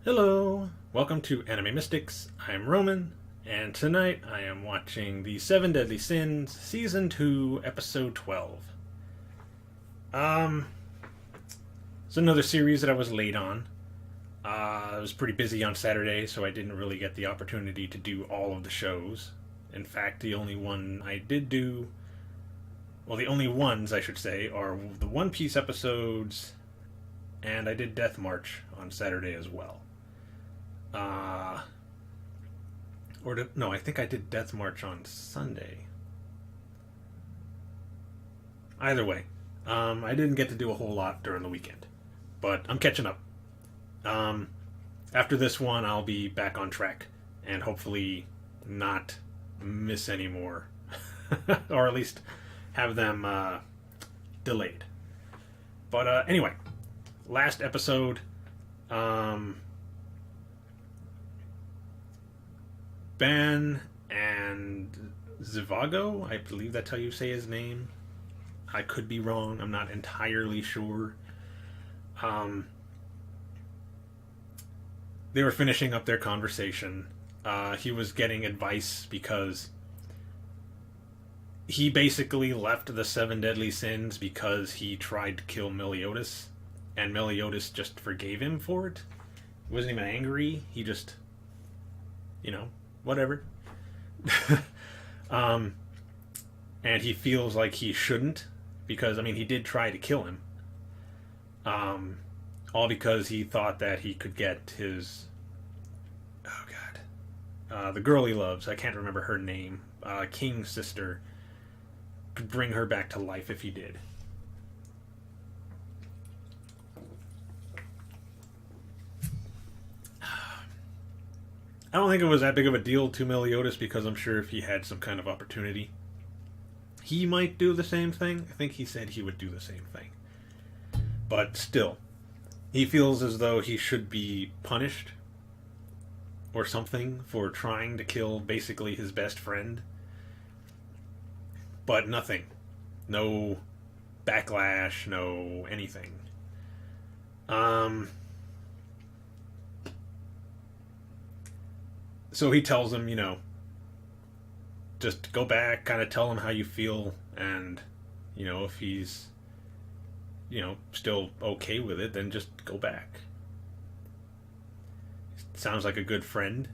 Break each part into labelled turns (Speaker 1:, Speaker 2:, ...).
Speaker 1: Hello, welcome to Anime Mystics. I'm Roman, and tonight I am watching The Seven Deadly Sins, Season 2, Episode 12. Um, it's another series that I was late on. I was pretty busy on Saturday, so I didn't really get the opportunity to do all of the shows. In fact, the only one I did do, well, the only ones I should say, are the One Piece episodes, and I did Death March on Saturday as well. Uh, no, I think I did Death March on Sunday. Either way, I didn't get to do a whole lot during the weekend, but I'm catching up. Um, After this one, I'll be back on track and hopefully not miss any more, or at least have them delayed. But anyway, last episode, um, Ben and Zivago, I believe that's how you say his name. I could be wrong. I'm not entirely sure. Um, they were finishing up their conversation. He was getting advice because he basically left the Seven Deadly Sins because he tried to kill Meliodas, and Meliodas just forgave him for it. He wasn't even angry. He just, whatever. um, and he feels like he shouldn't because he did try to kill him. Um, all because he thought that he could get his the girl he loves. I can't remember her name. King's sister could bring her back to life if he did. I don't think it was that big of a deal to Meliodas because I'm sure if he had some kind of opportunity, he might do the same thing. I think he said he would do the same thing. But still, he feels as though he should be punished or something for trying to kill basically his best friend. But nothing. No backlash, no anything. So he tells him, just go back, kind of tell him how you feel, and, if he's, still okay with it, then just go back. Sounds like a good friend.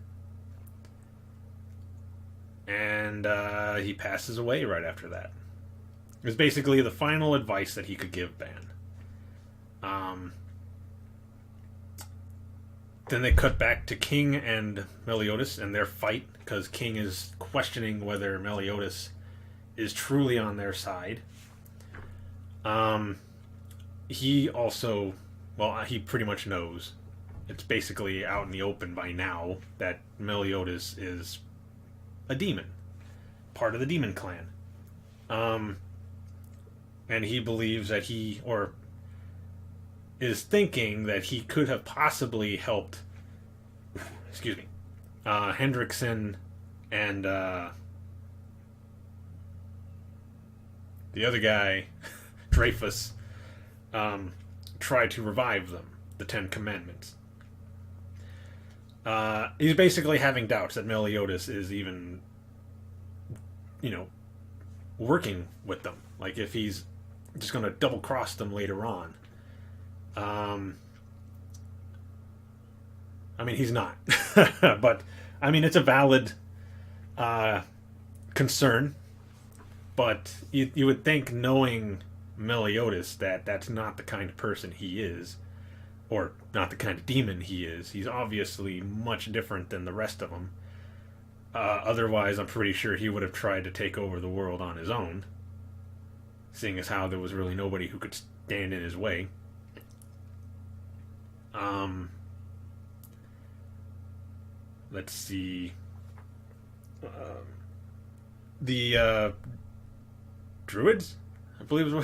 Speaker 1: And he passes away right after that. It was basically the final advice that he could give Ban. Then they cut back to King and Meliodas and their fight because King is questioning whether Meliodas is truly on their side. He also, well, he pretty much knows. It's basically out in the open by now that Meliodas is a demon, part of the demon clan. And he believes that or is thinking that he could have possibly helped, excuse me, Hendrickson and the other guy, Dreyfus, try to revive them, the Ten Commandments. He's basically having doubts that Meliodas is even, working with them. Like if he's just going to double cross them later on. He's not. But, it's a valid concern. But you would think, knowing Meliodas, that that's not the kind of person he is, or not the kind of demon he is. He's obviously much different than the rest of them. Otherwise, I'm pretty sure he would have tried to take over the world on his own, seeing as how there was really nobody who could stand in his way. Let's see. The druids, I believe.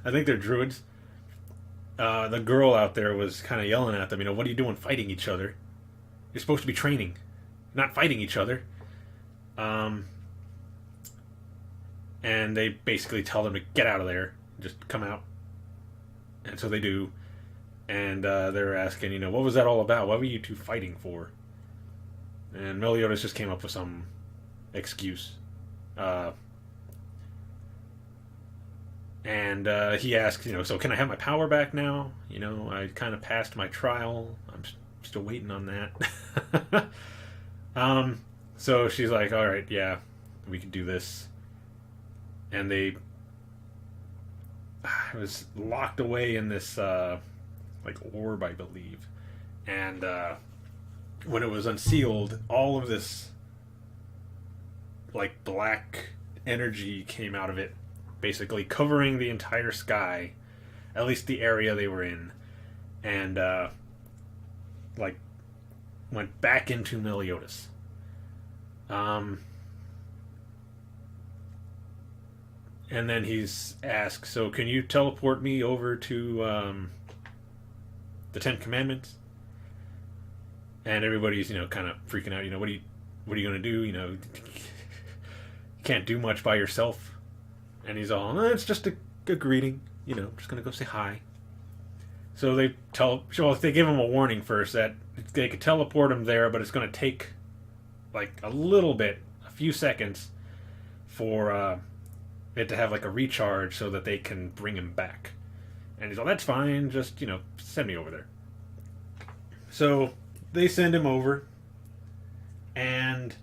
Speaker 1: I think they're druids. The girl out there was kind of yelling at them. What are you doing, fighting each other? You're supposed to be training, not fighting each other. And they basically tell them to get out of there, just come out. And so they do. And they're asking, what was that all about? What were you two fighting for? And Meliodas just came up with some excuse. And he asks, so can I have my power back now? I kind of passed my trial. I'm still waiting on that. So she's like, all right, yeah, we can do this. And I was locked away in this, like, orb, I believe. And when it was unsealed, all of this, like, black energy came out of it, basically covering the entire sky, at least the area they were in, and like went back into Meliodas. And then he's asked, so can you teleport me over to the Ten Commandments? And everybody's kind of freaking out. What are you gonna do? You can't do much by yourself. And he's all, it's just a greeting. Just gonna go say hi. So they give him a warning first that they could teleport him there, but it's gonna take like a few seconds for it to have like a recharge so that they can bring him back. And he's all, that's fine. Just send me over there. So they send him over, and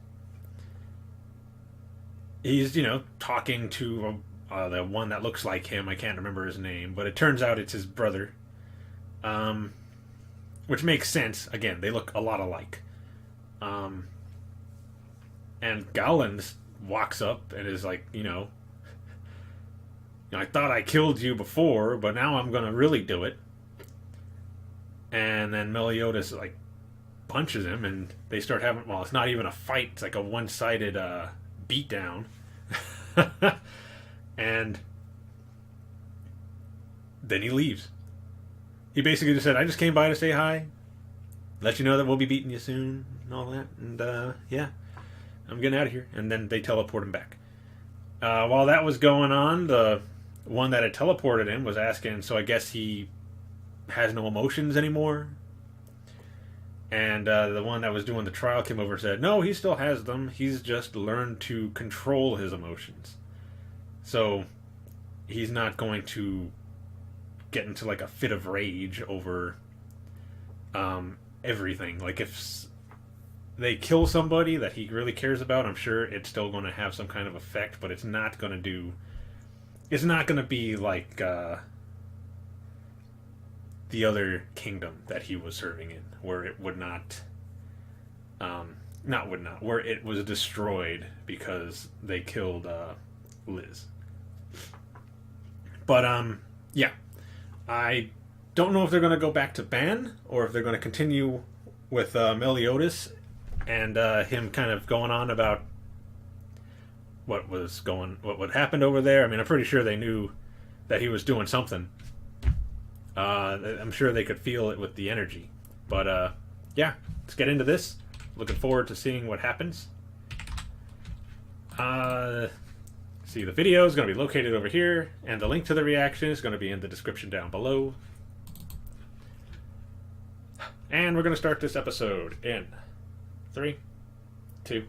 Speaker 1: he's talking to the one that looks like him. I can't remember his name, but it turns out it's his brother, which makes sense. Again, they look a lot alike. And Gowland walks up and is like, I thought I killed you before, but now I'm gonna really do it. And then Meliodas like punches him, and they start having, well, it's not even a fight, it's like a one-sided beatdown. And then he leaves. He basically just said, I just came by to say hi, let you know that we'll be beating you soon, and all that, and yeah, I'm getting out of here. And then they teleport him back. While that was going on, the one that had teleported him was asking, so I guess he has no emotions anymore? And the one that was doing the trial came over and said, no, he still has them. He's just learned to control his emotions. So he's not going to get into like a fit of rage over everything. Like if they kill somebody that he really cares about, I'm sure it's still going to have some kind of effect, but it's not going to be like the other kingdom that he was serving in, where it would not, where it was destroyed because they killed Liz. But yeah, I don't know if they're going to go back to Ban or if they're going to continue with Meliodas and him kind of going on about what happened over there. I mean, I'm pretty sure they knew that he was doing something. I'm sure they could feel it with the energy. But yeah, let's get into this. Looking forward to seeing what happens. See, the video is going to be located over here, and the link to the reaction is going to be in the description down below. And we're going to start this episode in 3, 2,